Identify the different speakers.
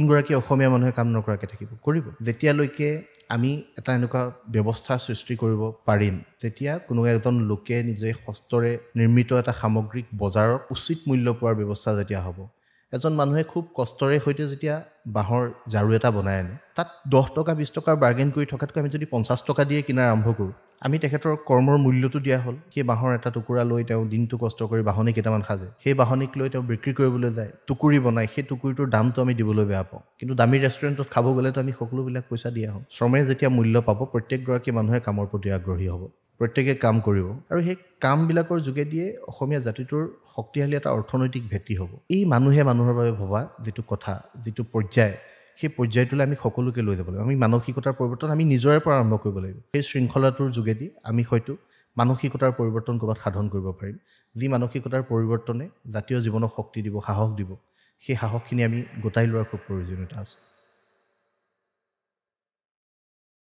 Speaker 1: কোনগৰাকী অসমীয়া মানুহে কাম নকৰাকৈ থাকিব কৰিব যেতিয়ালৈকে আমি এটা এনেকুৱা ব্যৱস্থা সৃষ্টি কৰিব পাৰিম তেতিয়া কোনো এজন লোকে নিজে হস্তৰে নিৰ্মিত এটা সামগ্ৰিক বজাৰত উচিত মূল্য পোৱাৰ ব্যৱস্থা যেতিয়া হ'ব এজন মানুহে খুব কষ্টৰে হৈতে যেতিয়া বাঁহৰ ঝাৰু এটা বনাই আনে তাত 10 টকা 20 টকাৰ বাৰ্গেন কৰি থকাতকৈ আমি যদি 50 টকা দিয়ে কিনাৰ আৰম্ভ কৰোঁ আমি তেখেতৰ কৰ্মৰ মূল্যটো দিয়া হ'ল সেই বাঁহৰ এটা টুকুৰা লৈ তেওঁ দিনটো কষ্ট কৰি বাহনি কেইটামান সাজে সেই বাহনিক লৈ তেওঁ বিক্ৰী কৰিবলৈ যায় টুকুৰি বনাই সেই টুকুৰিটোৰ দামটো আমি দিবলৈ বেয়া পাওঁ কিন্তু দামী ৰেষ্টুৰেণ্টত খাব গ'লেতো আমি সকলোবিলাক পইচা দিয়া হওঁ শ্ৰমে যেতিয়া মূল্য পাব প্ৰত্যেকগৰাকী মানুহে কামৰ প্ৰতি আগ্ৰহী হ'ব প্ৰত্যেকে কাম কৰিব আৰু সেই কামবিলাকৰ যোগেদিয়ে অসমীয়া জাতিটোৰ শক্তিশালী এটা অৰ্থনৈতিক ভেটি হ'ব এই মানুহে মানুহৰ বাবে ভবা যিটো কথা যিটো পৰ্যায় সেই পৰ্যায়টোলৈ আমি সকলোকে লৈ যাব লাগিব আমি মানসিকতাৰ পৰিৱৰ্তন আমি নিজৰে পৰা আৰম্ভ কৰিব লাগিব সেই শৃংখলাটোৰ যোগেদি আমি হয়তো মানসিকতাৰ পৰিৱৰ্তন ক'ৰবাত সাধন কৰিব পাৰিম যি মানসিকতাৰ পৰিৱৰ্তনে জাতীয় জীৱনক শক্তি দিব সাহস দিব সেই সাহসখিনি আমি গোটাই লোৱাৰ খুব প্ৰয়োজনীয়তা আছে